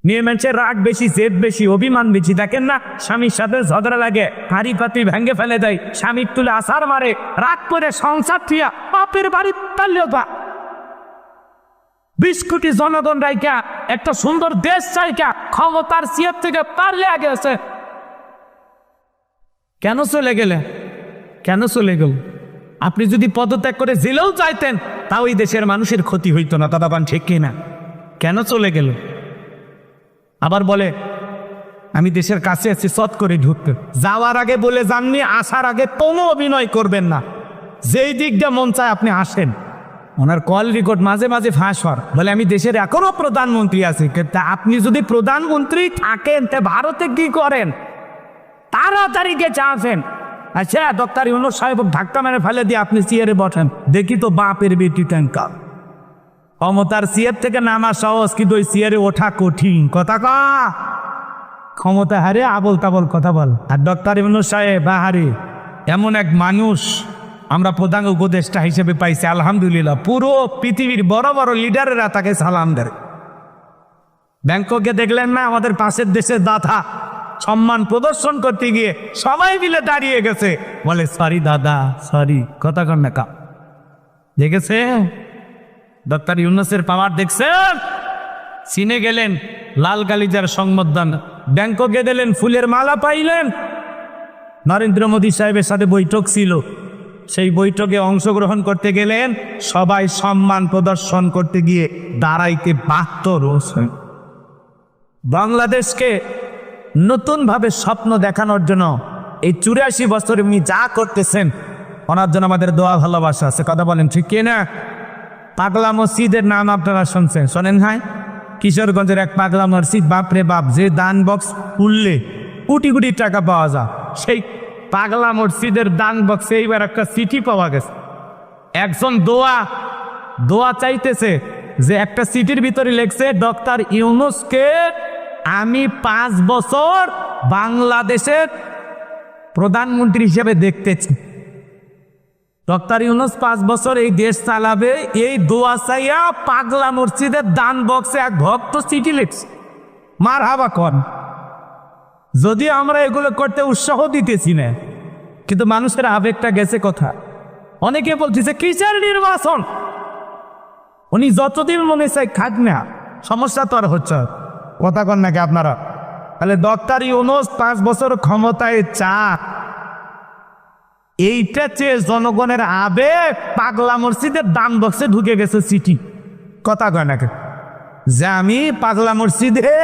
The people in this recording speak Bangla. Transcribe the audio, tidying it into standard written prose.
মেয়ে মানুষের রাগ বেশি, জেদ বেশি, অভিমান বেশি। দেখেন না, স্বামীর সাথে ঝগড়া লাগে, হাঁড়ি পাতি ভেঙে ফেলে দেয়, স্বামীর তুলে আছাড় মারে, রাগ করে সংসার থিয়া বাপের বাড়ি তাল্লেও বা 20 কোটি জনগণ রাইকা একটা সুন্দর দেশ চাইকা ক্ষমতার সিয়ার থেকে পারলে আগে আছে। কেন চলে গেলে? কেন চলে গেল? আপনি যদি পদত্যাগ করে জেলেও চাইতেন তাও এই দেশের মানুষের ক্ষতি হইতো না। দাদা পান ঠিক কিনা? কেন চলে গেল? আবার বলে আমি দেশের কাছে আছি, চট করে ঢুকতে। যাওয়ার আগে বলে যাননি, আসার আগে কোনো অভিনয় করবেন না, যেই দিক দিয়ে মন চায় আপনি আসেন। ওনার কল রেকর্ড মাঝে মাঝে ফাঁস হওয়ার, বলে আমি দেশের এখনো প্রধানমন্ত্রী আছি। তা আপনি যদি প্রধানমন্ত্রী থাকেন তা ভারতে কি করেন? তাড়াতাড়ি গেছে আসেন। আচ্ছা, ডক্টর ইউনূস সাহেব ধাক্কা মেরে ফেলে দিয়ে আপনি চেয়ারে বসেন, দেখি তো বাপের বেটি ট্যাঙ্কা। ক্ষমতার চেয়ার থেকে নামা সহজ, কিন্তু ওই চেয়ারে ওঠা কঠিন। কথা কা ক্ষমতা হারে আবল তাবল কথা বল। আর ডক্টর ইউনূস সাহেব বাহারি এমন এক মানুষ আমরা প্রধান উপদেষ্টা হিসেবে পাইছি, আলহামদুলিল্লাহ। পুরো পৃথিবীর বড় বড় লিডারেরা তাকে সালাম দেয়। ব্যাংককে দেখলেন না, আমাদের পাশের দেশের দাদা সম্মান প্রদর্শন করতে গিয়ে সবাই মিলে দাঁড়িয়ে গেছে, বলে সরি দাদা সরি। কথা কন না কা দেখেছে ডক্টর ইউনূসের পাওয়ার দেখছেন? চীনে গেলেন লাল কালিজার সংবর্ধন, ব্যাংককে গেলেন ফুলের মালা পাইলেন। নরেন্দ্র মোদী সাহেবের সাথে বৈঠক ছিল, সেই বৈঠকে অংশগ্রহণ করতে গেলেন, সবাই সম্মান প্রদর্শন করতে গিয়ে দাঁড়াইতে বাধ্য রয়েছেন। বাংলাদেশকে নতুনভাবে স্বপ্ন দেখানোর জন্য এই 84 বছরে উনি যা করতেছেন, ওনার জন্য আমাদের দোয়া ভালোবাসা আছে। কথা বলেন ঠিক কিনা? পাগলা মসজিদের নাম আপনারা শুনছেন, শোনেন? হ্যাঁ, কিশোরগঞ্জের এক পাগলা মসজিদ, বাপরে বাপ, যে দান বক্স খুললে কোটি কোটি টাকা পাওয়া যায়, সেই পাগলা মসজিদের দান বক্সে এইবার একটা চিঠি পাওয়া গেছে। একজন দোয়া চাইতেছে, যে একটা চিঠির ভিতরে লেখছে, ডক্টর ইউনূসকে আমি 5 বছর বাংলাদেশের প্রধানমন্ত্রী হিসেবে দেখতেছি। ডক্টর ইউনূস 5 বছর এই দেশ চালাবে, এই দোয়া চাইয়া পাগলা মসজিদের দান বক্সে এক ভক্ত চিঠি লিখছে। মারহাবা কন। যদি আমরা এগুলো করতে উৎসাহ দিতেছি না, কিন্তু মানুষের আবেগটা গেছে কথা। অনেকে বলতেছে কিসের নির্বাচন, উনি যতদিন মনে চাই খাক না, সমস্যা তো আর হচ্ছে। কথা কন নাকি আপনারা? তাহলে ডক্টর ইউনূস 5 বছর ক্ষমতায় চা, এইটা চেয়ে জনগণের আবেগ পাগলা মসজিদের দান বক্সে ঢুকে গেছে চিঠি। কথা কয় নাকি? যে আমি পাগলা মসজিদে